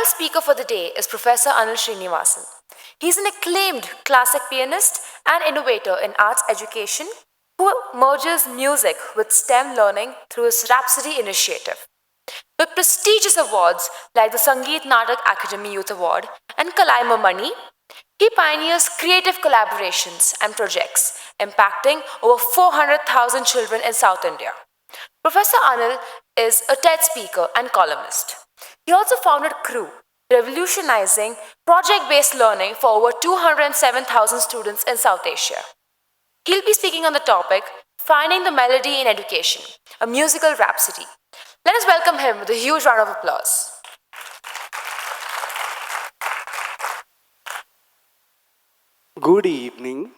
final speaker for the day is Professor Anil Srinivasan. He's an acclaimed classic pianist and innovator in arts education who merges music with STEM learning through his Rhapsody initiative. With prestigious awards like the Sangeet Natak Academy Youth Award and Kalaima Mani, he pioneers creative collaborations and projects impacting over 400,000 children in South India. Professor Anil is a TED speaker and columnist. He also founded CREW, revolutionizing project based learning for over 207,000 students in South Asia. He'll be speaking on the topic Finding the Melody in Education, a musical rhapsody. Let us welcome him with a huge round of applause. Good evening.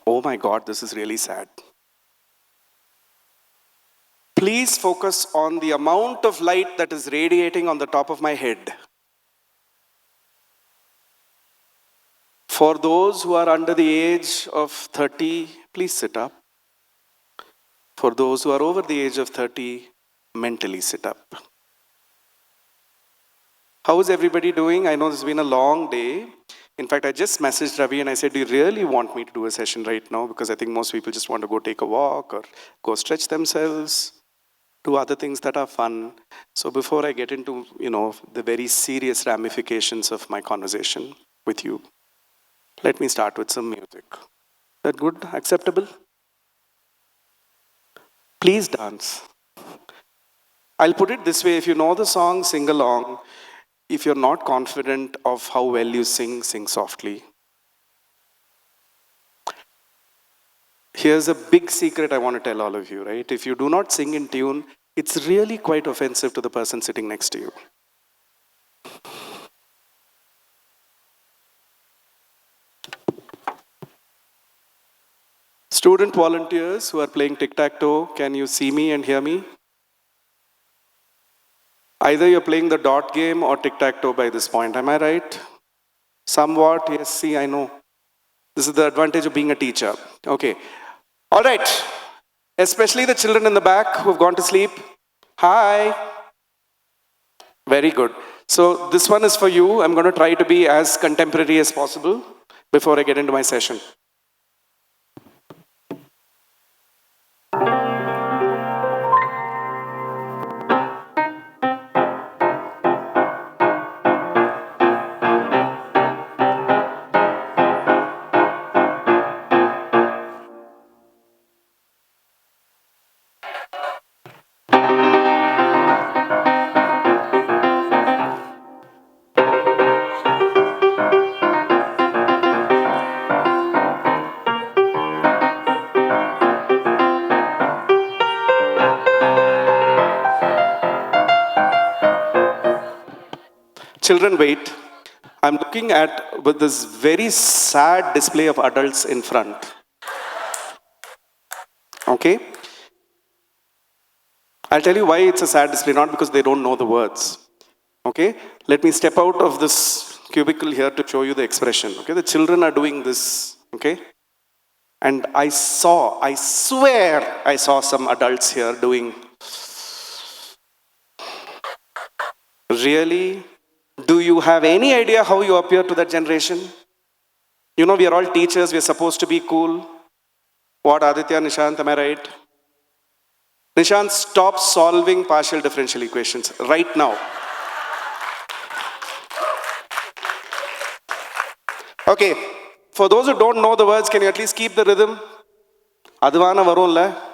Oh my God, this is really sad. Please focus on the amount of light that is radiating on the top of my head. For those who are under the age of 30, please sit up. For those who are over the age of 30, mentally sit up. How is everybody doing? I know this has been a long day. In fact, I just messaged Ravi and I said, do you really want me to do a session right now? Because I think most people just want to go take a walk or go stretch themselves, do other things that are fun. So before I get into, the very serious ramifications of my conversation with you, let me start with some music. Is that good? Acceptable? Please dance. I'll put it this way, if you know the song, sing along. If you're not confident of how well you sing, sing softly. Here's a big secret I want to tell all of you, right? If you do not sing in tune, it's really quite offensive to the person sitting next to you. Student volunteers who are playing tic-tac-toe, can you see me and hear me? Either you're playing the dot game or tic-tac-toe by this point, am I right? Somewhat, yes, see, I know. This is the advantage of being a teacher. Okay. All right. Especially the children in the back who've gone to sleep. Hi. Very good. So this one is for you. I'm going to try to be as contemporary as possible before I get into my session. Children, wait. I'm looking at with this very sad display of adults in front. Okay? I'll tell you why it's a sad display, not because they don't know the words. Okay? Let me step out of this cubicle here to show you the expression. Okay? The children are doing this. Okay? And I swear I saw some adults here doing. Really? Do you have any idea how you appear to that generation? We are all teachers, we're supposed to be cool. What, Aditya, Nishant, am I right? Nishant, stop solving partial differential equations right now. Okay, for those who don't know the words, can you at least keep the rhythm? Advana varunla.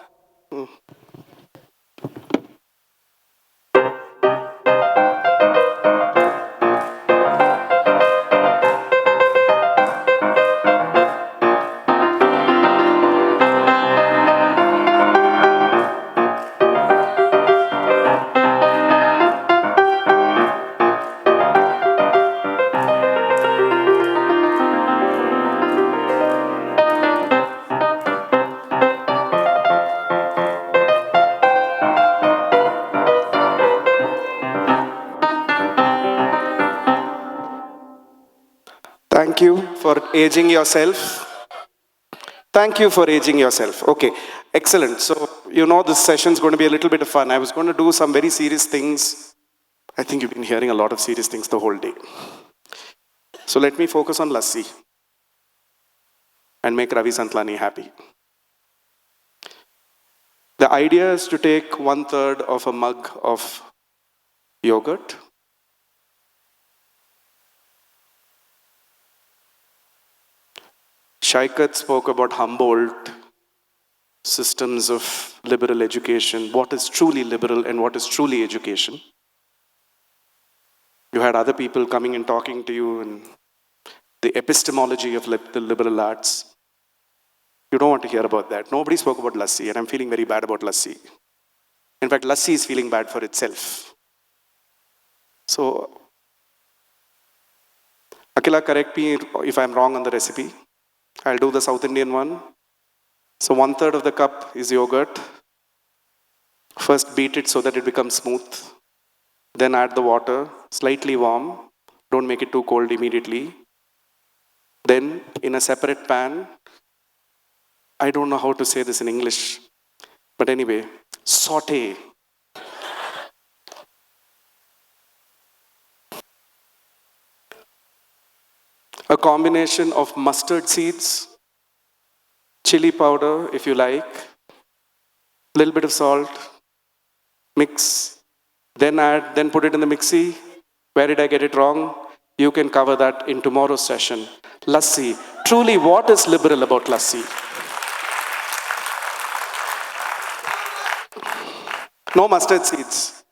Thank you for aging yourself. Thank you for aging yourself. Okay, excellent. So, this session is going to be a little bit of fun. I was going to do some very serious things. I think you've been hearing a lot of serious things the whole day. So let me focus on lassi and make Ravi Santlani happy. The idea is to take 1/3 of a mug of yogurt, Shaikat spoke about Humboldt systems of liberal education, what is truly liberal and what is truly education. You had other people coming and talking to you and the epistemology of the liberal arts. You don't want to hear about that. Nobody spoke about lassi, and I'm feeling very bad about lassi. In fact, lassi is feeling bad for itself. So, Akila, correct me if I'm wrong on the recipe. I'll do the South Indian one. So 1/3 of the cup is yogurt. First beat it so that it becomes smooth. Then add the water, slightly warm. Don't make it too cold immediately. Then in a separate pan, I don't know how to say this in English, but anyway, saute. A combination of mustard seeds, chili powder if you like, a little bit of salt, mix, then put it in the mixie. Where did I get it wrong? You can cover that in tomorrow's session. Lassi. Truly, what is liberal about lassi? No mustard seeds.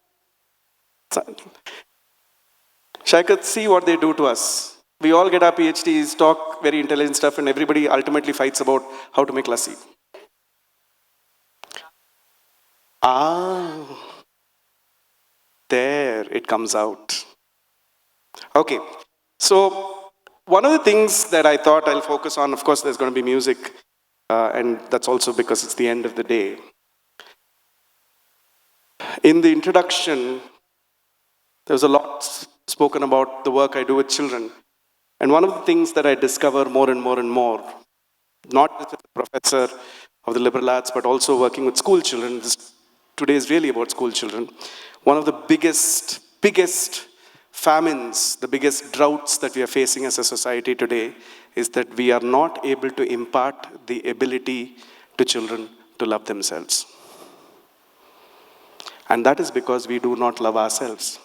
Shaikat, see what they do to us. We all get our PhDs, talk very intelligent stuff, and everybody ultimately fights about how to make lassi. There it comes out. Okay, so one of the things that I thought I'll focus on, of course, there's going to be music, and that's also because it's the end of the day. In the introduction, there was a lot spoken about the work I do with children. And one of the things that I discover more and more and more, not just as a professor of the liberal arts, but also working with school children, today is really about school children. One of the biggest famines, the biggest droughts that we are facing as a society today is that we are not able to impart the ability to children to love themselves. And that is because we do not love ourselves.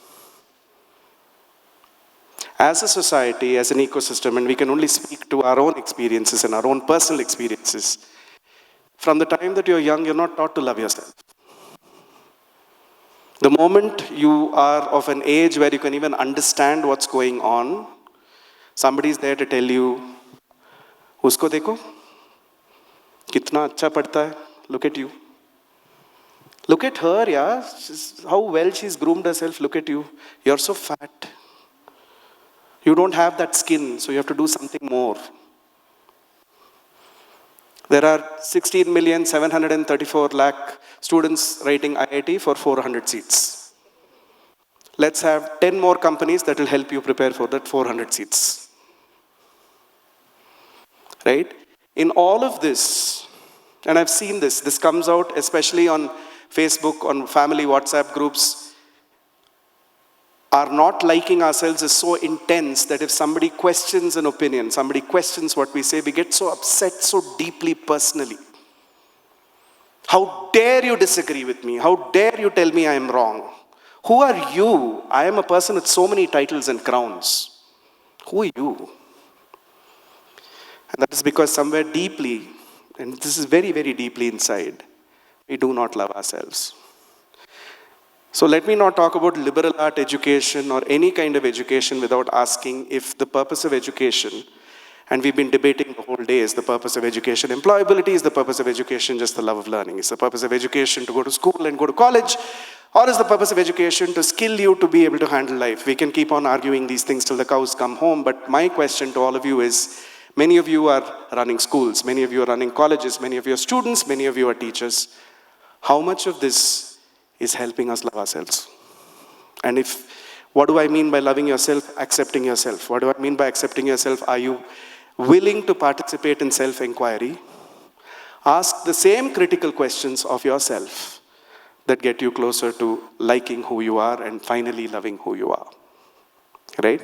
As a society, as an ecosystem, and we can only speak to our own experiences and our own personal experiences, from the time that you're young, you're not taught to love yourself. The moment you are of an age where you can even understand what's going on, somebody is there to tell you, usko dekho, kitna acha padta hai, look at you. Look at her, yeah, how well she's groomed herself, look at you. You're so fat. You don't have that skin, so you have to do something more. There are 16,734,000 students writing IIT for 400 seats. Let's have 10 more companies that will help you prepare for that 400 seats. Right? In all of this, and I've seen this comes out especially on Facebook, on family WhatsApp groups. Our not liking ourselves is so intense that if somebody questions an opinion, somebody questions what we say, we get so upset so deeply personally. How dare you disagree with me? How dare you tell me I am wrong? Who are you? I am a person with so many titles and crowns. Who are you? And that is because somewhere deeply, and this is very, very deeply inside, we do not love ourselves. So let me not talk about liberal art education or any kind of education without asking if the purpose of education, and we've been debating the whole day, is the purpose of education employability, is the purpose of education just the love of learning, is the purpose of education to go to school and go to college, or is the purpose of education to skill you to be able to handle life? We can keep on arguing these things till the cows come home, but my question to all of you is, many of you are running schools, many of you are running colleges, many of you are students, many of you are teachers. How much of this is helping us love ourselves? And what do I mean by loving yourself? Accepting yourself. What do I mean by accepting yourself? Are you willing to participate in self-inquiry? Ask the same critical questions of yourself. that get you closer to liking who you are and finally loving who you are. Right?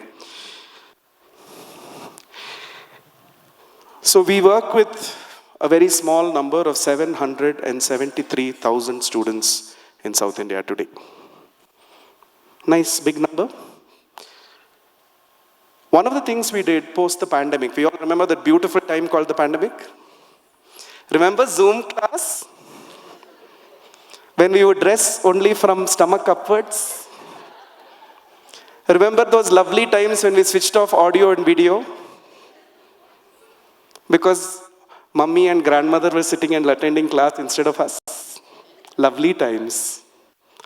So we work with a very small number of 773,000 students in South India today. Nice big number. One of the things we did post the pandemic, we all remember that beautiful time called the pandemic? Remember Zoom class? When we would dress only from stomach upwards? Remember those lovely times when we switched off audio and video? Because mummy and grandmother were sitting and attending class instead of us. Lovely times.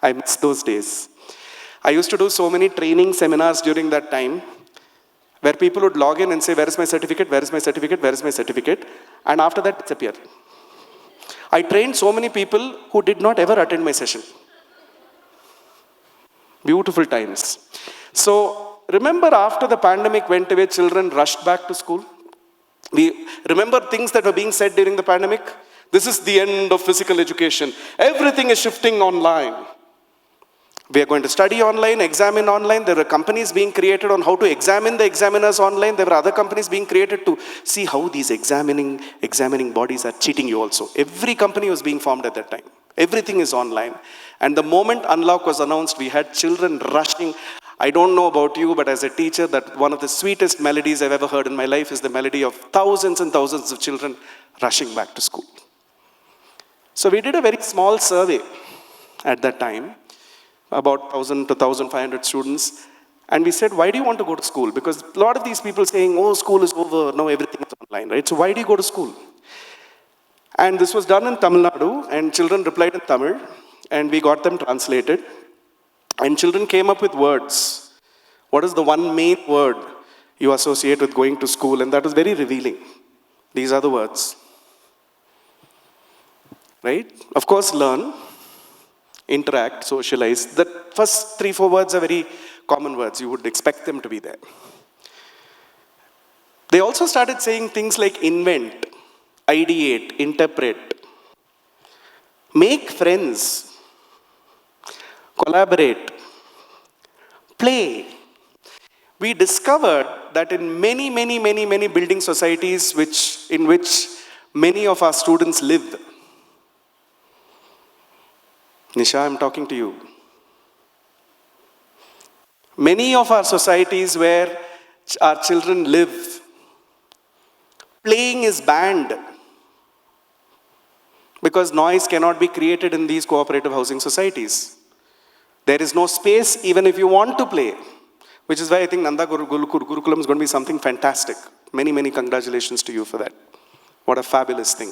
I miss those days. I used to do so many training seminars during that time where people would log in and say, where is my certificate, where is my certificate, where is my certificate? And after that, disappear. I trained so many people who did not ever attend my session. Beautiful times. So, remember after the pandemic went away, children rushed back to school? We remember things that were being said during the pandemic? This is the end of physical education. Everything is shifting online. We are going to study online, examine online. There were companies being created on how to examine the examiners online. There were other companies being created to see how these examining bodies are cheating you also. Every company was being formed at that time. Everything is online. And the moment unlock was announced, we had children rushing. I don't know about you, but as a teacher, that one of the sweetest melodies I've ever heard in my life is the melody of thousands and thousands of children rushing back to school. So we did a very small survey at that time, about 1,000 to 1,500 students. And we said, why do you want to go to school? Because a lot of these people saying, oh, school is over, now everything is online, right? So why do you go to school? And this was done in Tamil Nadu, and children replied in Tamil, and we got them translated. And children came up with words. What is the one main word you associate with going to school? And that was very revealing. These are the words. Right? Of course, learn, interact, socialize. The first 3-4 words are very common words. You would expect them to be there. They also started saying things like invent, ideate, interpret, make friends, collaborate, play. We discovered that in many building societies in which many of our students live. Nisha, I'm talking to you. Many of our societies where our children live, playing is banned because noise cannot be created in these cooperative housing societies. There is no space even if you want to play, which is why I think Nanda Gurukulam is going to be something fantastic. Many congratulations to you for that. What a fabulous thing.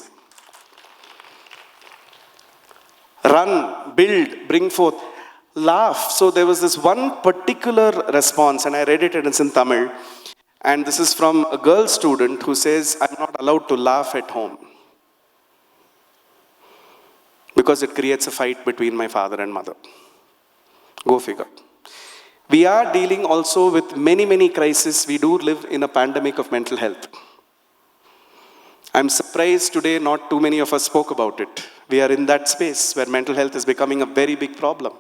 Run, build, bring forth, laugh. So there was this one particular response, and I read it and it's in Tamil. And this is from a girl student who says, I'm not allowed to laugh at home because it creates a fight between my father and mother. Go figure. We are dealing also with many crises. We do live in a pandemic of mental health. I'm surprised today not too many of us spoke about it. We are in that space where mental health is becoming a very big problem.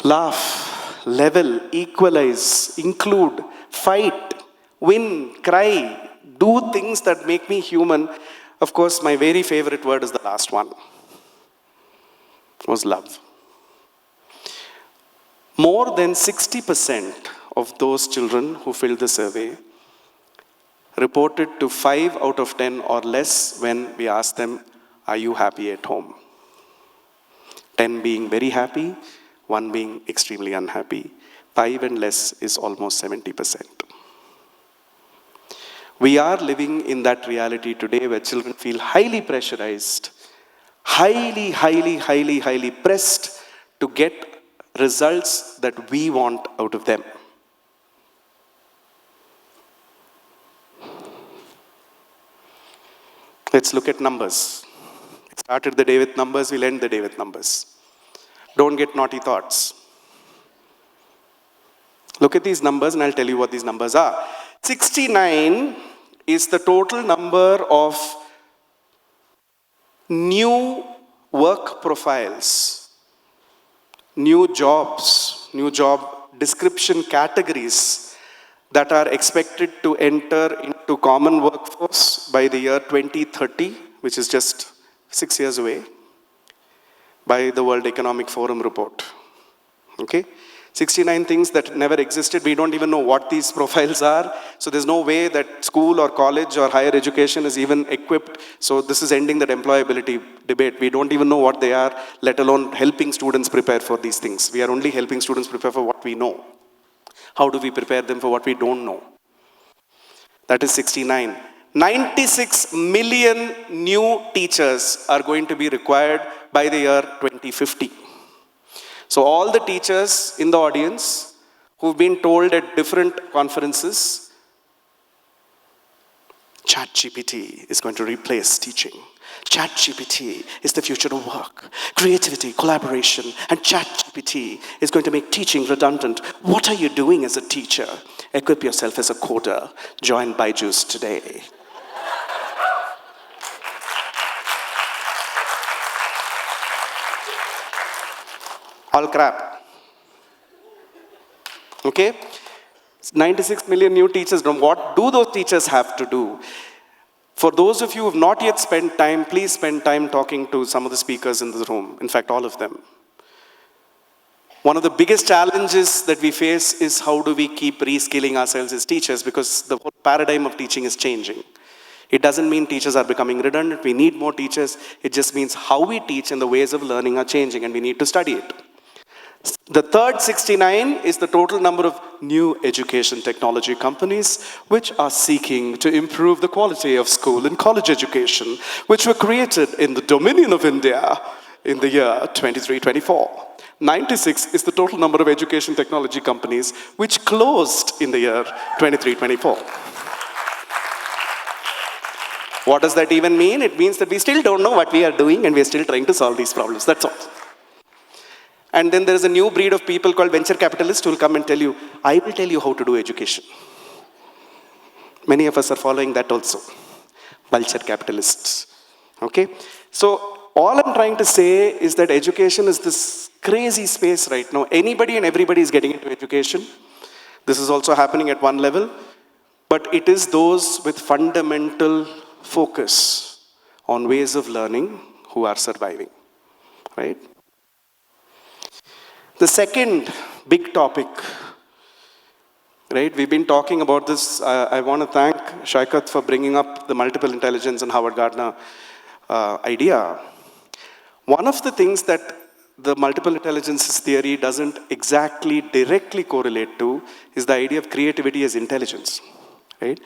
Laugh, level, equalize, include, fight, win, cry, do things that make me human. Of course, my very favorite word is the last one. Was love. More than 60% of those children who filled the survey reported to 5 out of 10 or less when we asked them, are you happy at home? 10 being very happy, 1 being extremely unhappy. 5 and less is almost 70%. We are living in that reality today where children feel highly pressurized, highly pressed to get results that we want out of them. Let's look at numbers. Started the day with numbers, we'll end the day with numbers. Don't get naughty thoughts. Look at these numbers and I'll tell you what these numbers are. 69 is the total number of new work profiles, new jobs, new job description categories that are expected to enter into common workforce by the year 2030, which is just 6 years away, by the World Economic Forum report. Okay? 69 things that never existed. We don't even know what these profiles are. So there's no way that school or college or higher education is even equipped. So this is ending that employability debate. We don't even know what they are, let alone helping students prepare for these things. We are only helping students prepare for what we know. How do we prepare them for what we don't know? That is 69. 96 million new teachers are going to be required by the year 2050. So all the teachers in the audience who've been told at different conferences, ChatGPT is going to replace teaching. ChatGPT is the future of work. Creativity, collaboration, and ChatGPT is going to make teaching redundant. What are you doing as a teacher? Equip yourself as a coder. Join Byju's today. All crap. Okay? 96 million new teachers. What do those teachers have to do? For those of you who have not yet spent time, please spend time talking to some of the speakers in the room. In fact, all of them. One of the biggest challenges that we face is how do we keep reskilling ourselves as teachers, because the whole paradigm of teaching is changing. It doesn't mean teachers are becoming redundant. We need more teachers. It just means how we teach and the ways of learning are changing, and we need to study it. The third 69 is the total number of new education technology companies which are seeking to improve the quality of school and college education, which were created in the Dominion of India in the year 23-24. 96 is the total number of education technology companies which closed in the year 23-24. What does that even mean? It means that we still don't know what we are doing and we are still trying to solve these problems. That's all. And then there is a new breed of people called venture capitalists who will come and tell you, I will tell you how to do education. Many of us are following that also. Vulture capitalists. Okay? So all I'm trying to say is that education is this crazy space right now. Anybody and everybody is getting into education. This is also happening at one level. But it is those with fundamental focus on ways of learning who are surviving. Right? The second big topic, right? We've been talking about this. I want to thank Shaikat for bringing up the multiple intelligence and Howard Gardner idea. One of the things that the multiple intelligences theory doesn't exactly directly correlate to is the idea of creativity as intelligence, right?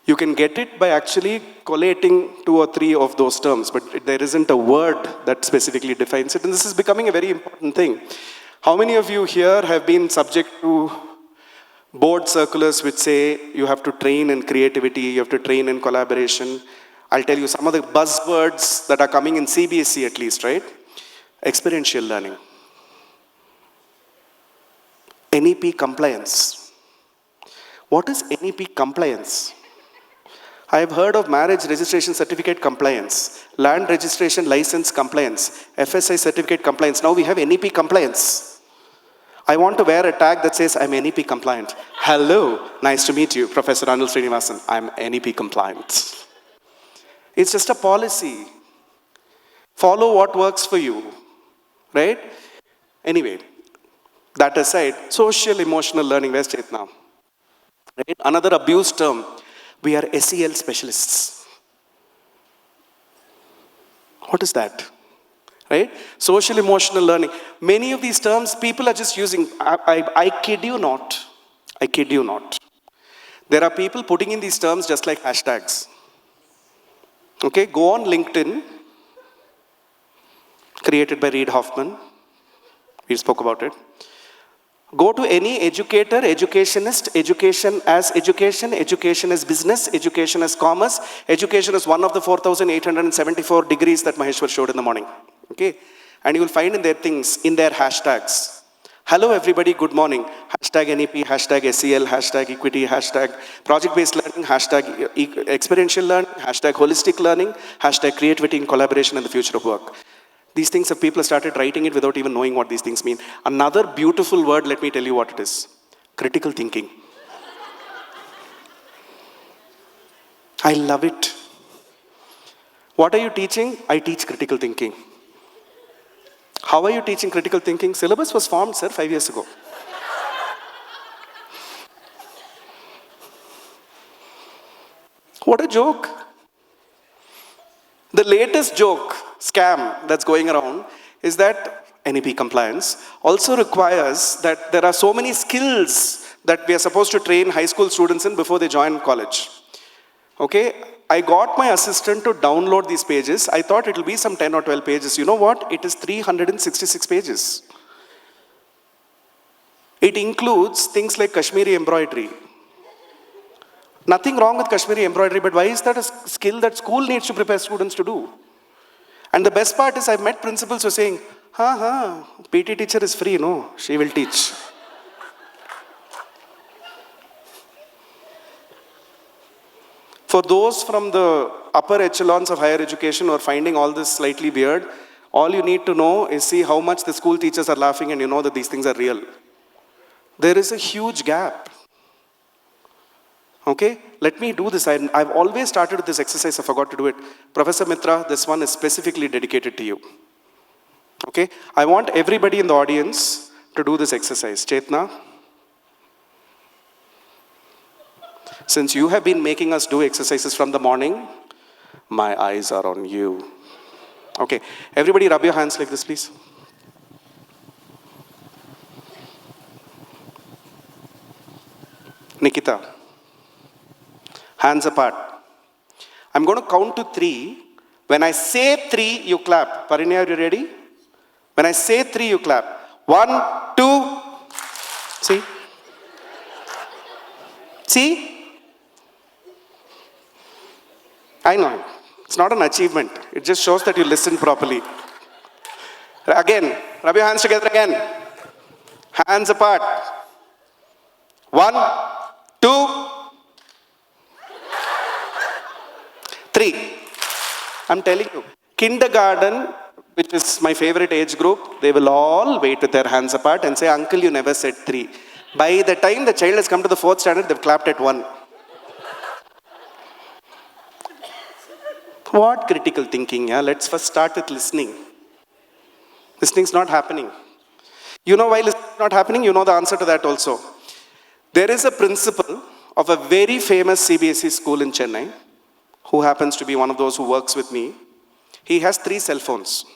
You can get it by actually collating 2 or 3 of those terms, but there isn't a word that specifically defines it, and this is becoming a very important thing. How many of you here have been subject to board circulars which say you have to train in creativity, you have to train in collaboration? I'll tell you some of the buzzwords that are coming in CBSE at least, right? Experiential learning. NEP compliance. What is NEP compliance? I have heard of marriage registration certificate compliance, land registration license compliance, FSI certificate compliance. Now we have NEP compliance. I want to wear a tag that says I'm NEP compliant. Hello, nice to meet you, Professor Anil Srinivasan. I'm NEP compliant. It's just a policy. Follow what works for you, right? Anyway, that aside, social emotional learning, where's Chetna? Right? Another abused term, we are SEL specialists. What is that? Right? Social emotional learning. Many of these terms people are just using. I kid you not. I kid you not. There are people putting in these terms just like hashtags. Okay, go on LinkedIn, created by Reid Hoffman. We spoke about it. Go to any educator, educationist, education as business, education as commerce. Education is one of the 4,874 degrees that Maheshwar showed in the morning. Okay? And you will find in their things, in their hashtags. Hello everybody, good morning. Hashtag NEP, hashtag SEL, hashtag equity, hashtag project-based learning, hashtag experiential learning, hashtag holistic learning, hashtag creativity and collaboration in the future of work. These things, if people started writing it without even knowing what these things mean. Another beautiful word, let me tell you what it is. Critical thinking. I love it. What are you teaching? I teach critical thinking. How are you teaching critical thinking? Syllabus was formed, sir, 5 years ago. What a joke. The latest joke, scam that's going around is that NEP compliance also requires that there are so many skills that we are supposed to train high school students in before they join college. Okay, I got my assistant to download these pages. I thought it will be some 10 or 12 pages. You know what? It is 366 pages. It includes things like Kashmiri embroidery. Nothing wrong with Kashmiri embroidery, but why is that a skill that school needs to prepare students to do? And the best part is I've met principals who are saying, PT teacher is free, no, she will teach. For those from the upper echelons of higher education who are finding all this slightly weird, all you need to know is see how much the school teachers are laughing and you know that these things are real. There is a huge gap. Okay, let me do this. I've always started with this exercise, I forgot to do it. Professor Mitra, this one is specifically dedicated to you. Okay, I want everybody in the audience to do this exercise. Chetna, since you have been making us do exercises from the morning, my eyes are on you. Okay, everybody rub your hands like this, please. Nikita. Hands apart. I'm going to count to 3. When I say 3, you clap. Parinya, are you ready? When I say 3, you clap. 1, 2. See? See? I know. It's not an achievement. It just shows that you listened properly. Again. Rub your hands together again. Hands apart. 1, 2, 3. I'm telling you, kindergarten, which is my favorite age group, they will all wait with their hands apart and say, Uncle, you never said 3. By the time the child has come to the 4th standard, they've clapped at 1. What critical thinking, yeah? Let's first start with listening. Listening's not happening. You know why listening's not happening? You know the answer to that also. There is a principal of a very famous CBSE school in Chennai, who happens to be one of those who works with me. He has 3 cell phones.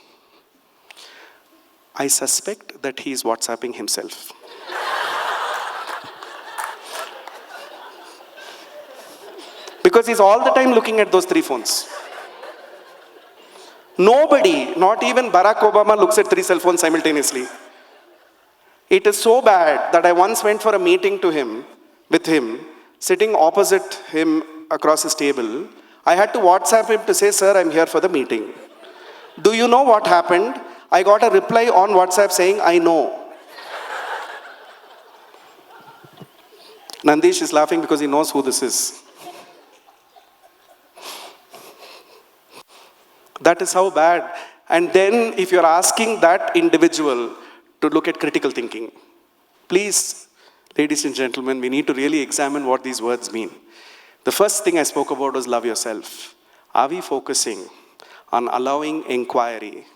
I suspect that he is WhatsApping himself. Because he's all the time looking at those 3 phones. Nobody, not even Barack Obama, looks at 3 cell phones simultaneously. It is so bad that I once went for a meeting with him, sitting opposite him across his table. I had to WhatsApp him to say, sir, I'm here for the meeting. Do you know what happened? I got a reply on WhatsApp saying, I know. Nandish is laughing because he knows who this is. That is how bad. And then if you're asking that individual to look at critical thinking, please, ladies and gentlemen, we need to really examine what these words mean. The first thing I spoke about was love yourself. Are we focusing on allowing inquiry,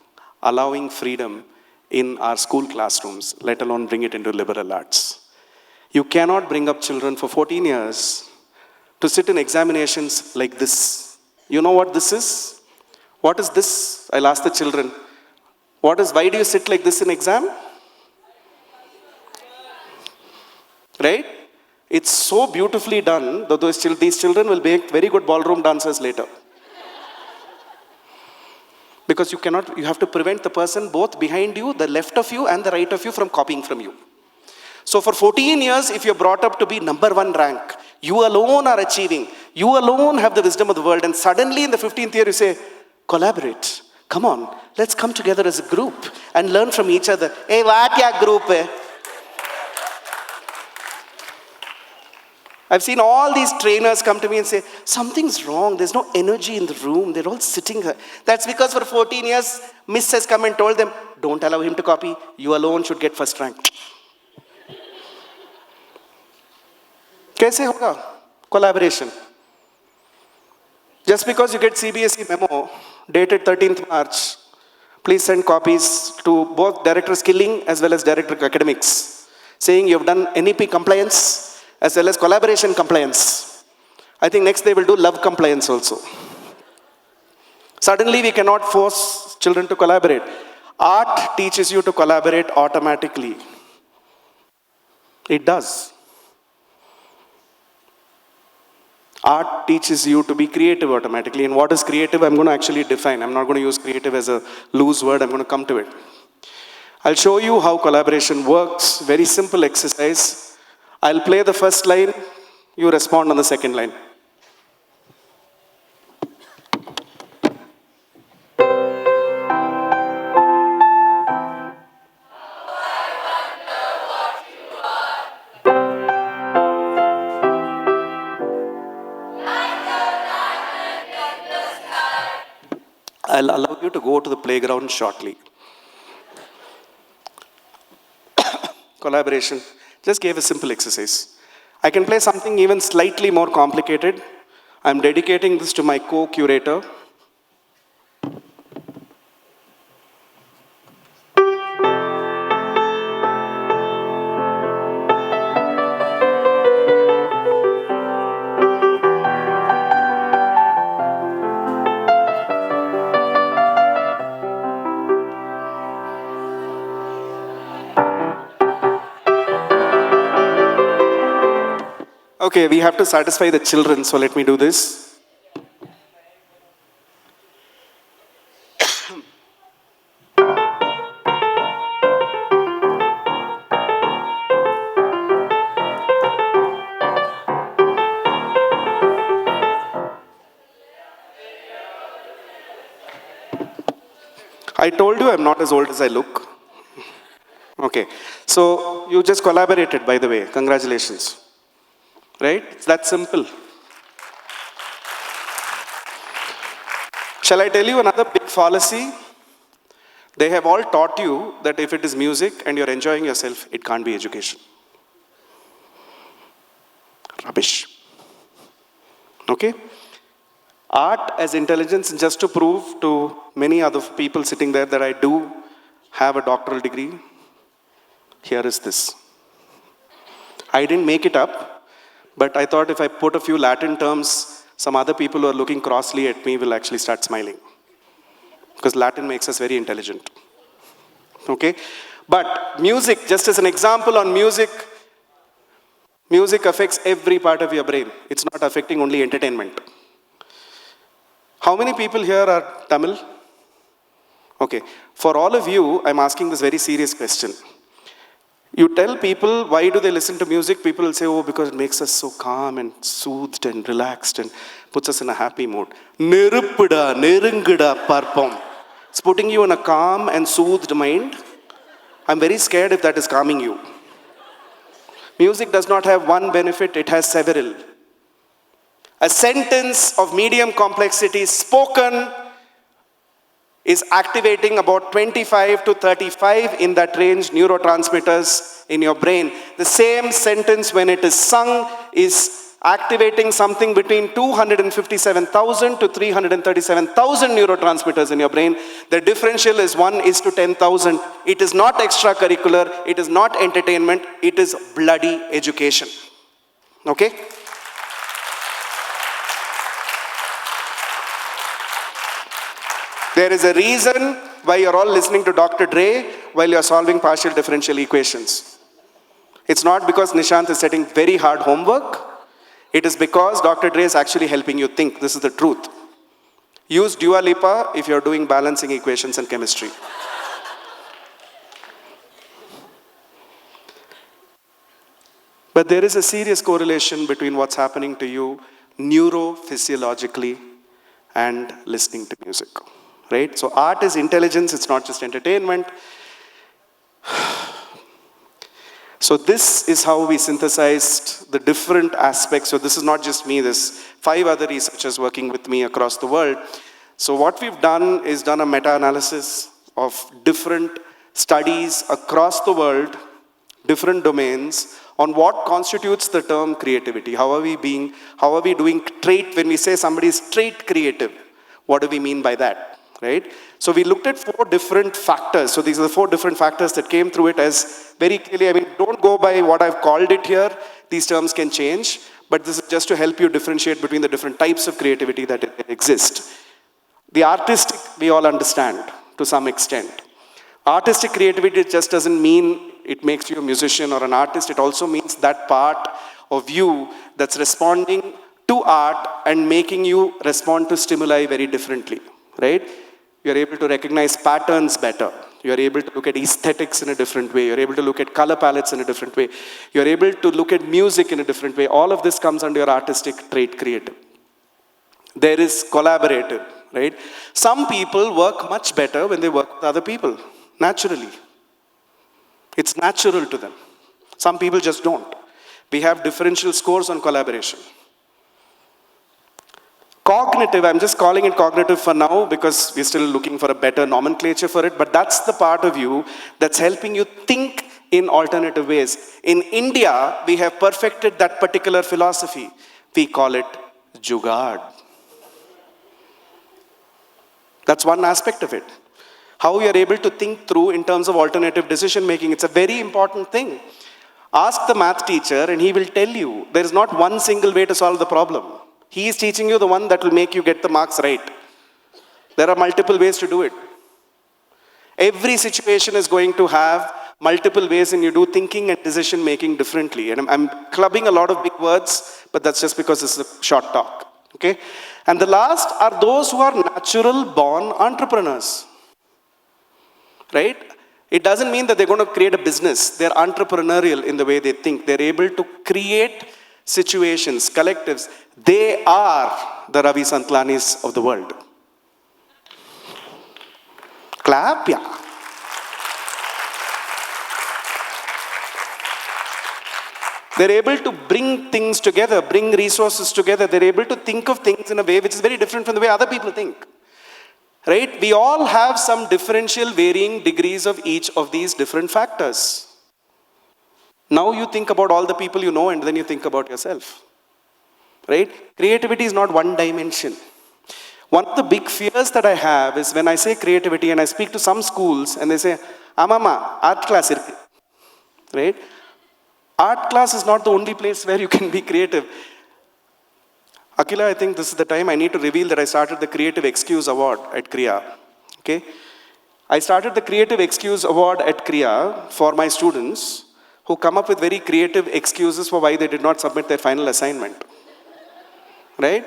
allowing freedom in our school classrooms, let alone bring it into liberal arts? You cannot bring up children for 14 years to sit in examinations like this. You know what this is? What is this? I'll ask the children. Why do you sit like this in exam? Right? It's so beautifully done that these children will make very good ballroom dancers later. Because you have to prevent the person both behind you, the left of you and the right of you from copying from you. So for 14 years, if you're brought up to be number 1 rank, you alone are achieving, you alone have the wisdom of the world, and suddenly in the 15th year you say, collaborate, come on, let's come together as a group and learn from each other. Hey, what ya group hai? I've seen all these trainers come to me and say, something's wrong, there's no energy in the room, they're all sitting there. That's because for 14 years, Miss has come and told them, don't allow him to copy, you alone should get first rank. Kaise hoga? Collaboration. Just because you get CBSE memo dated 13th March, please send copies to both Director Skilling as well as Director Academics, saying you've done NEP compliance as well as collaboration compliance. I think next they will do love compliance also. Suddenly we cannot force children to collaborate. Art teaches you to collaborate automatically. It does. Art teaches you to be creative automatically. And what is creative, I'm going to actually define. I'm not going to use creative as a loose word. I'm going to come to it. I'll show you how collaboration works. Very simple exercise. I'll play the first line. You respond on the second line. I'll allow you to go to the playground shortly. Collaboration. Just gave a simple exercise. I can play something even slightly more complicated. I'm dedicating this to my co-curator. Okay, we have to satisfy the children, so let me do this. I told you I'm not as old as I look. Okay, so you just collaborated, by the way. Congratulations. Right? It's that simple. Shall I tell you another big fallacy? They have all taught you that if it is music and you're enjoying yourself, it can't be education. Rubbish. Okay? Art as intelligence, just to prove to many other people sitting there that I do have a doctoral degree, here is this. I didn't make it up. But I thought if I put a few Latin terms, some other people who are looking crossly at me will actually start smiling. Because Latin makes us very intelligent. Okay? But music, just as an example on music, music affects every part of your brain. It's not affecting only entertainment. How many people here are Tamil? Okay. For all of you, I'm asking this very serious question. You tell people, why do they listen to music? People will say, oh, because it makes us so calm and soothed and relaxed and puts us in a happy mood. Neruppuda, nerungida parpam. It's putting you in a calm and soothed mind. I'm very scared if that is calming you. Music does not have one benefit, it has several. A sentence of medium complexity spoken is activating about 25 to 35 in that range neurotransmitters in your brain. The same sentence when it is sung is activating something between 257,000 to 337,000 neurotransmitters in your brain. The differential is 1:10,000. It is not extracurricular, it is not entertainment, it is bloody education. Okay? There is a reason why you're all listening to Dr. Dre while you're solving partial differential equations. It's not because Nishant is setting very hard homework. It is because Dr. Dre is actually helping you think. This is the truth. Use Dua Lipa if you're doing balancing equations and chemistry. But there is a serious correlation between what's happening to you neurophysiologically and listening to music. Right? So art is intelligence, it's not just entertainment. So this is how we synthesized the different aspects. So this is not just me, there's 5 other researchers working with me across the world. So what we've done is done a meta-analysis of different studies across the world, different domains, on what constitutes the term creativity. How are we doing trait, when we say somebody is trait creative, what do we mean by that, right? So we looked at 4 different factors. So these are the 4 different factors that came through it as very clearly. I mean, don't go by what I've called it here. These terms can change, but this is just to help you differentiate between the different types of creativity that exist. The artistic, we all understand to some extent. Artistic creativity just doesn't mean it makes you a musician or an artist. It also means that part of you that's responding to art and making you respond to stimuli very differently, right? You're able to recognize patterns better. You're able to look at aesthetics in a different way. You're able to look at color palettes in a different way. You're able to look at music in a different way. All of this comes under your artistic trait creative. There is collaborative, right? Some people work much better when they work with other people, naturally. It's natural to them. Some people just don't. We have differential scores on collaboration. Cognitive, I'm just calling it cognitive for now because we're still looking for a better nomenclature for it, but that's the part of you that's helping you think in alternative ways. In India, we have perfected that particular philosophy. We call it Jugaad. That's one aspect of it. How you're able to think through in terms of alternative decision making. It's a very important thing. Ask the math teacher and he will tell you there is not one single way to solve the problem. He is teaching you the one that will make you get the marks right. There are multiple ways to do it. Every situation is going to have multiple ways and you do thinking and decision making differently. And I'm clubbing a lot of big words, but that's just because it's a short talk. Okay? And the last are those who are natural born entrepreneurs. Right? It doesn't mean that they're going to create a business. They're entrepreneurial in the way they think. They're able to create situations, collectives. They are the Ravi Santlanis of the world. Clap, yeah. They're able to bring things together, bring resources together. They're able to think of things in a way which is very different from the way other people think. Right? We all have some differential varying degrees of each of these different factors. Now you think about all the people you know and then you think about yourself. Right? Creativity is not one dimension. One of the big fears that I have is when I say creativity and I speak to some schools and they say, Amama, art class irukku. Right? Art class is not the only place where you can be creative. Akila, I think this is the time I need to reveal that I started the Creative Excuse Award at Kriya. Okay? I started the Creative Excuse Award at Kriya for my students who come up with very creative excuses for why they did not submit their final assignment. Right?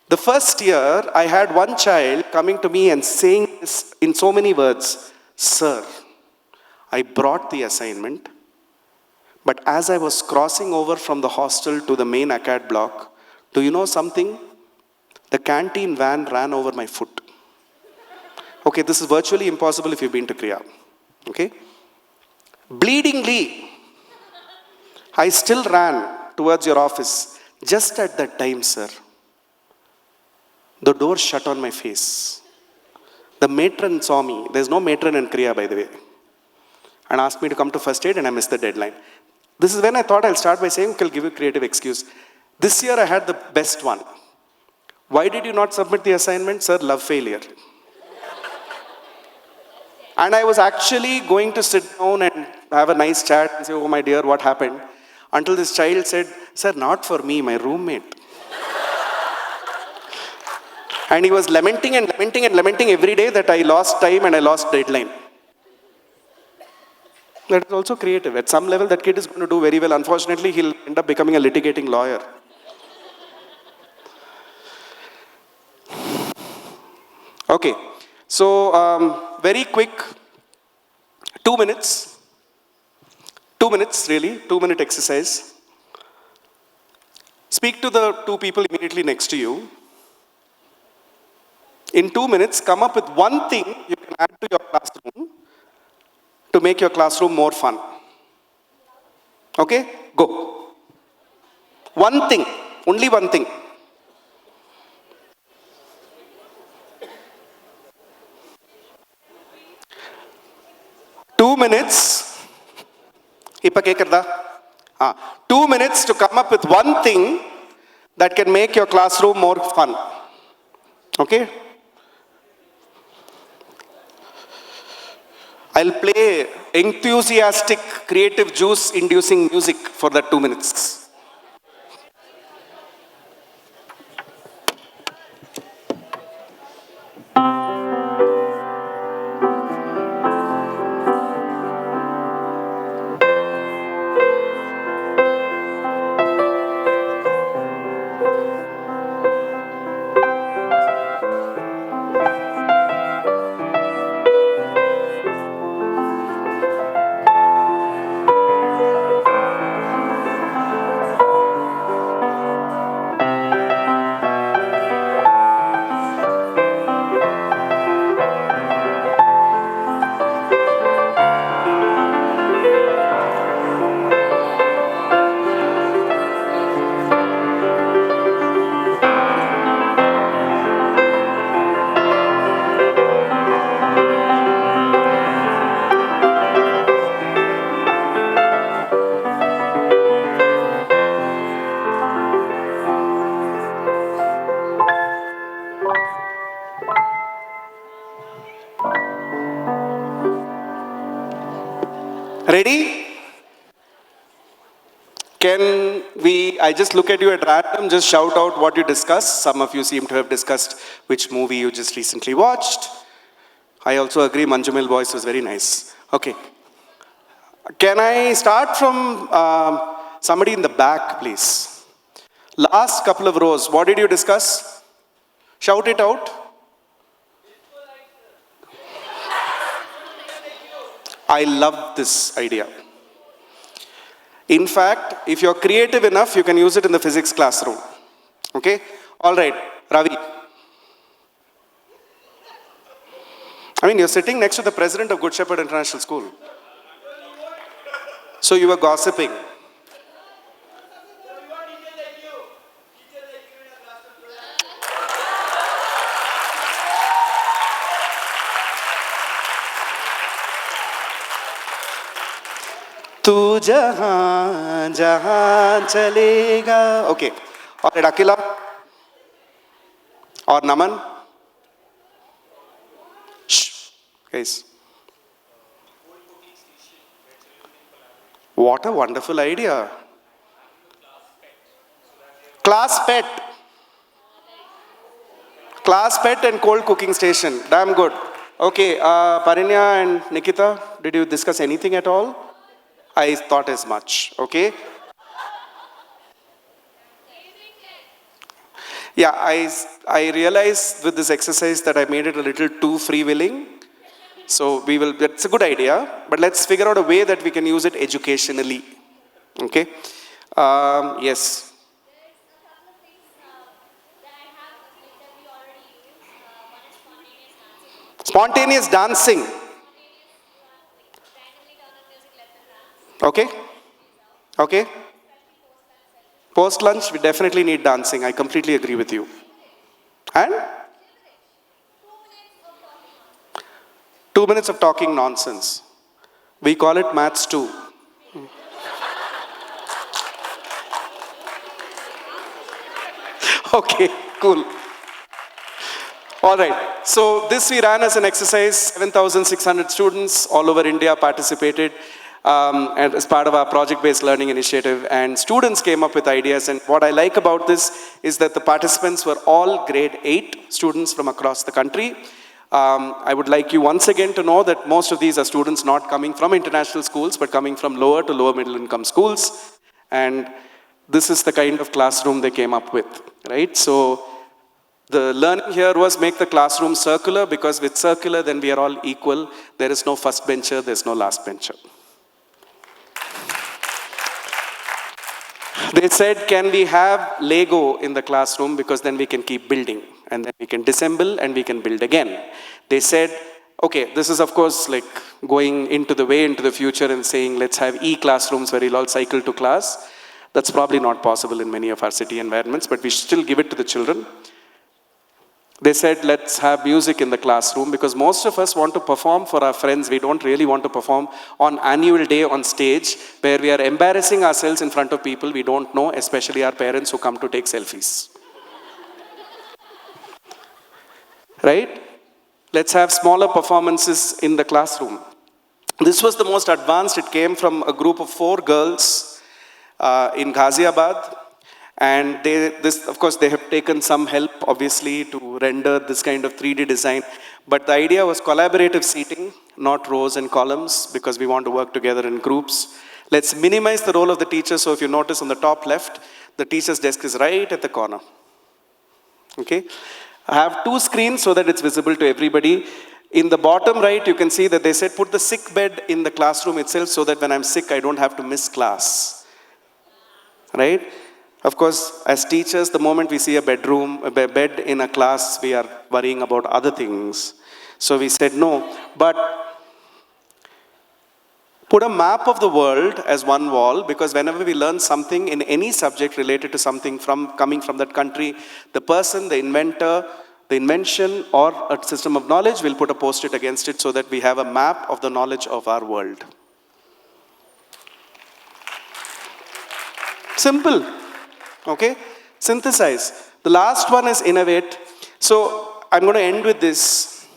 The first year, I had one child coming to me and saying this in so many words, Sir, I brought the assignment, but as I was crossing over from the hostel to the main acad block, do you know something? The canteen van ran over my foot. Okay, this is virtually impossible if you've been to Kriya. Okay? Bleedingly, I still ran towards your office. Just at that time, sir, the door shut on my face. The matron saw me. There's no matron in Kriya, by the way. And asked me to come to first aid and I missed the deadline. This is when I thought I'll start by saying, okay, I'll give you a creative excuse. This year I had the best one. Why did you not submit the assignment? Sir, love failure. And I was actually going to sit down and have a nice chat and say, oh my dear, what happened? Until this child said, sir, not for me, my roommate. And he was lamenting and lamenting and lamenting every day that I lost time and I lost deadline. That is also creative. At some level, that kid is going to do very well. Unfortunately, he'll end up becoming a litigating lawyer. Okay, so very quick, 2 minutes. 2 minutes, really, 2-minute exercise. Speak to the 2 people immediately next to you. In 2 minutes, come up with one thing you can add to your classroom to make your classroom more fun. Okay, go. One thing, only one thing. Two minutes. Ipa kekarda? 2 minutes to come up with one thing that can make your classroom more fun. Okay? I'll play enthusiastic, creative juice inducing music for that 2 minutes. Ready? Can we, I just look at you at random, just shout out what you discussed. Some of you seem to have discussed which movie you just recently watched. I also agree, Manjumil voice was very nice. Okay. Can I start from somebody in the back, please? Last couple of rows, what did you discuss? Shout it out. I love this idea. In fact, if you're creative enough, you can use it in the physics classroom. Okay? All right, Ravi. I mean, you're sitting next to the president of Good Shepherd International School. So you were gossiping. तू जहां जहां चलेगा. Okay. All right, Akila. Or Naman. Shh. Guys. What a wonderful idea. Class pet. Class pet and cold cooking station. Damn good. Okay, Parinya and Nikita, did you discuss anything at all? I thought as much, okay? Yeah, I realized with this exercise that I made it a little too free-willing. So we will, that's a good idea, but let's figure out a way that we can use it educationally, okay? Yes. Spontaneous dancing. Okay? Okay? Post lunch, we definitely need dancing. I completely agree with you. And? 2 minutes of talking nonsense. We call it maths too. Okay, cool. All right. So this we ran as an exercise. 7,600 students all over India participated. And as part of our project-based learning initiative, and students came up with ideas. And what I like about this is that the participants were all grade 8 students from across the country. I would like you once again to know that most of these are students not coming from international schools, but coming from lower to lower middle income schools. And this is the kind of classroom they came up with, right? So the learning here was make the classroom circular, because with circular, then we are all equal. There is no first bencher, there's no last bencher. They said, can we have Lego in the classroom, because then we can keep building, and then we can disassemble and we can build again. They said, Okay, this is of course like going into the way into the future and saying let's have e-classrooms where you'll all cycle to class. That's probably not possible in many of our city environments, but we still give it to the children. They said let's have music in the classroom because most of us want to perform for our friends. We don't really want to perform on annual day on stage where we are embarrassing ourselves in front of people we don't know, especially our parents who come to take selfies. Right? Let's have smaller performances in the classroom. This was the most advanced. It came from a group of 4 girls in Ghaziabad. And of course, they have taken some help, obviously, to render this kind of 3D design. But the idea was collaborative seating, not rows and columns, because we want to work together in groups. Let's minimize the role of the teacher. So if you notice on the top left, the teacher's desk is right at the corner. Okay? I have 2 screens so that it's visible to everybody. In the bottom right, you can see that they said put the sick bed in the classroom itself so that when I'm sick, I don't have to miss class. Right? Of course, as teachers, the moment we see a bed in a class, we are worrying about other things. So we said no, but put a map of the world as one wall, because whenever we learn something in any subject related to something coming from that country, the person, the inventor, the invention or a system of knowledge will put a post-it against it so that we have a map of the knowledge of our world. Simple. Okay? Synthesize. The last one is innovate. So I'm going to end with this.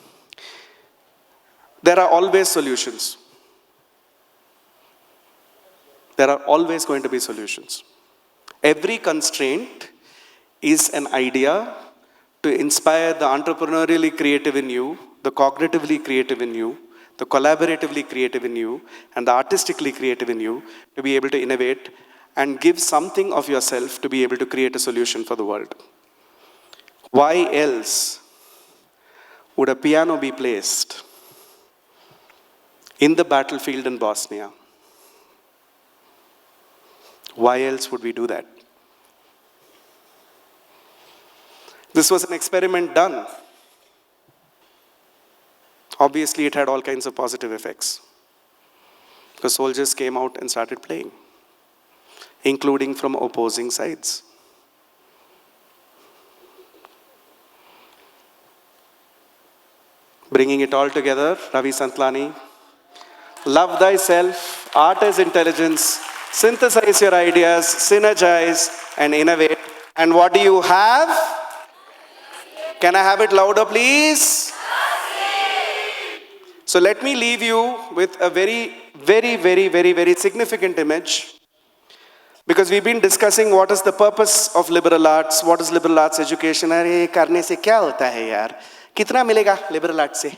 There are always solutions. There are always going to be solutions. Every constraint is an idea to inspire the entrepreneurially creative in you, the cognitively creative in you, the collaboratively creative in you, and the artistically creative in you to be able to innovate and give something of yourself to be able to create a solution for the world. Why else would a piano be placed in the battlefield in Bosnia? Why else would we do that? This was an experiment done. Obviously, it had all kinds of positive effects. The soldiers came out and started playing, including from opposing sides. Bringing it all together, Ravi Santlani. Love thyself, art is intelligence, synthesize your ideas, synergize and innovate. And what do you have? Can I have it louder, please? So let me leave you with a very significant image. Because we've been discussing what is the purpose of liberal arts, what is liberal arts education. अरे करने से क्या होता है यार? कितना मिलेगा liberal arts से?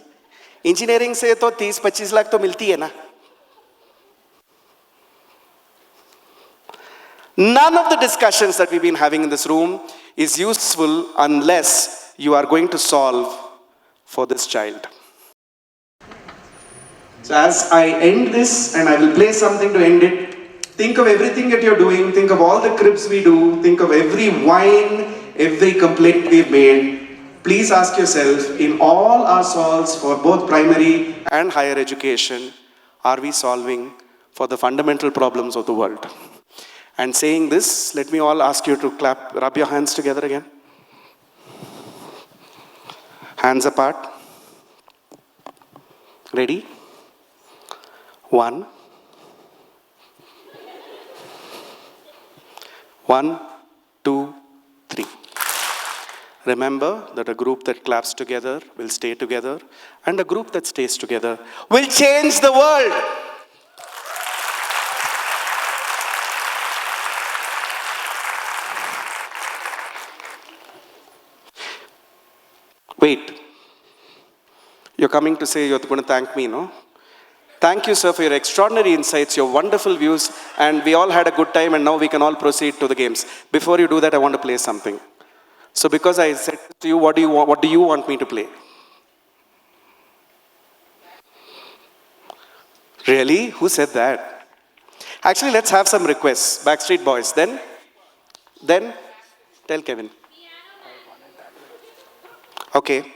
Engineering से तो 30-25 लाख तो मिलती है ना? None of the discussions that we've been having in this room is useful unless you are going to solve for this child. So as I end this, and I will play something to end it, think of everything that you're doing, think of all the cribs we do, think of every whine, every complaint we've made. Please ask yourself, in all our solves for both primary and higher education, are we solving for the fundamental problems of the world? And saying this, let me all ask you to clap, rub your hands together again. Hands apart. Ready? 1. 1, 2, 3. Remember that a group that claps together will stay together, and a group that stays together will change the world. Wait. You're coming to say you're going to thank me, no? Thank you, sir, for your extraordinary insights, your wonderful views, and we all had a good time, and now we can all proceed to the games. Before you do that, I want to play something. So because I said to you, what do you want me to play? Really? Who said that? Actually, let's have some requests. Backstreet Boys. Then? Tell Kevin. Okay.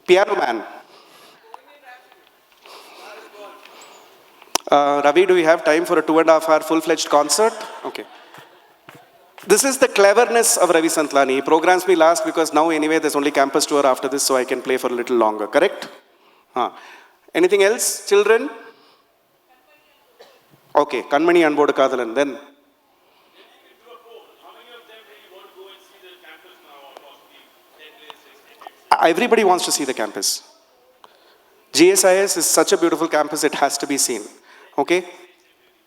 Piano Man. Ravi, do we have time for a 2.5 hour full-fledged concert? Okay. This is the cleverness of Ravi Santlani. He programs me last because now anyway there's only campus tour after this, so I can play for a little longer, correct? Anything else, children? Okay, Kanmani Anbodu Kadalan, then. Everybody wants to see the campus. GSIS is such a beautiful campus, it has to be seen. Okay?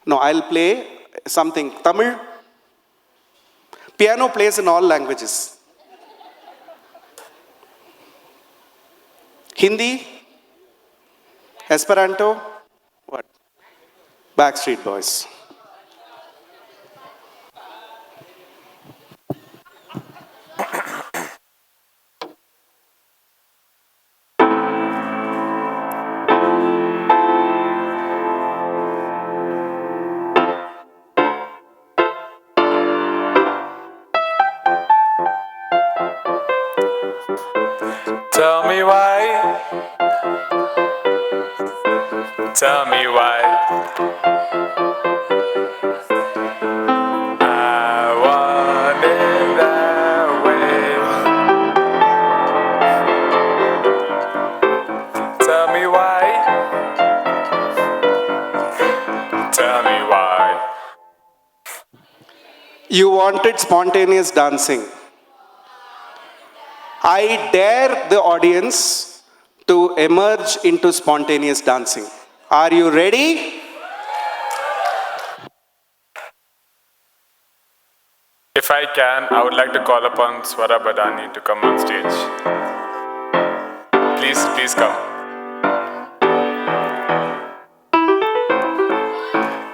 No, I'll play something. Tamil. Piano plays in all languages. Hindi. Esperanto. What? Backstreet Boys. Tell me why. Tell me why. I want it that way. Tell me why. Tell me why. You wanted spontaneous dancing. I dare the audience to emerge into spontaneous dancing. Are you ready? If I can, I would like to call upon Swara Badani to come on stage. Please come.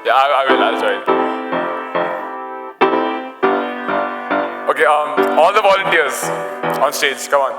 Yeah, I'll join. Okay, all the volunteers on stage, come on.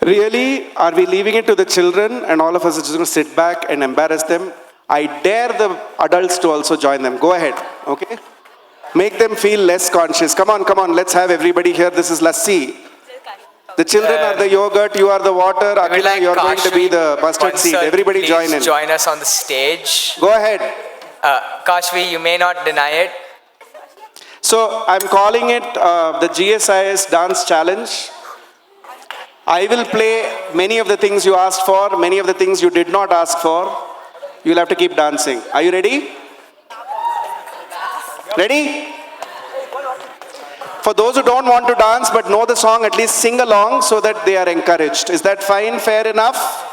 Really? Are we leaving it to the children and all of us are just going to sit back and embarrass them? I dare the adults to also join them. Go ahead, okay? Make them feel less conscious. Come on, let's have everybody here. This is lassi. The children are the yogurt, you are the water. Akila, you're going to be the mustard seed. Everybody join in. Join us on the stage. Go ahead. Kashvi, you may not deny it. So I'm calling it the GSIS Dance Challenge. I will play many of the things you asked for, many of the things you did not ask for. You'll have to keep dancing. Are you ready? Ready? For those who don't want to dance but know the song, at least sing along so that they are encouraged. Is that fine? Fair enough?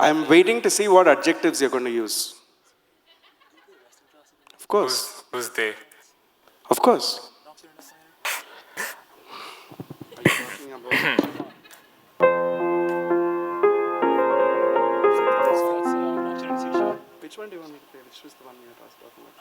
I'm waiting to see what adjectives you're going to use. Of course. Who's they? Of course. Which one do you want me to play? Which was the one you were talking about?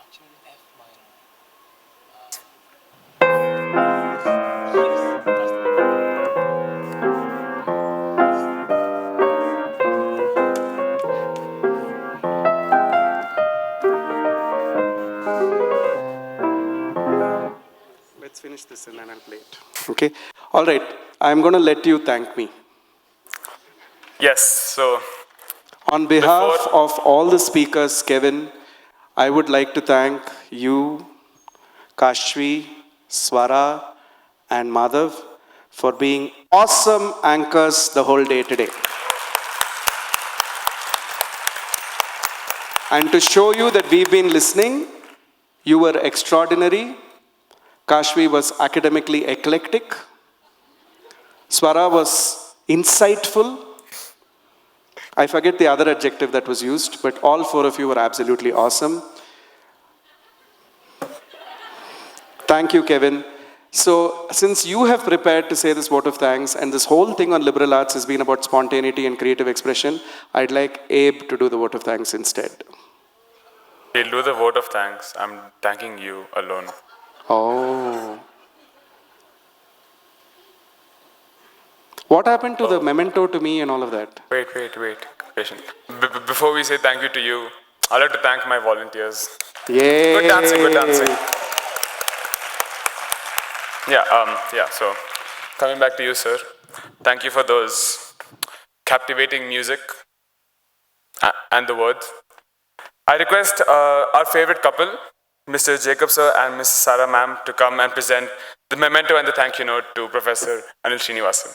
Let's finish this and then I'll play it. Okay? All right. I'm going to let you thank me. Yes, so On behalf of all the speakers, Kevin, I would like to thank you, Kashvi, Swara, and Madhav for being awesome anchors the whole day today. And to show you that we've been listening, you were extraordinary. Kashvi was academically eclectic. Swara was insightful. I forget the other adjective that was used, but all four of you were absolutely awesome. Thank you, Kevin. So, since you have prepared to say this vote of thanks, and this whole thing on liberal arts has been about spontaneity and creative expression, I'd like Abe to do the vote of thanks instead. he'll do the vote of thanks. I'm thanking you alone. Oh. What happened to the memento to me and all of that? Wait. Patient. Before we say thank you to you, I'd like to thank my volunteers. Yay! Good dancing. Yeah, so coming back to you, sir. Thank you for those captivating music and the words. I request our favorite couple, Mr. Jacob sir and Ms. Sarah ma'am, to come and present the memento and the thank you note to Professor Anil Srinivasan.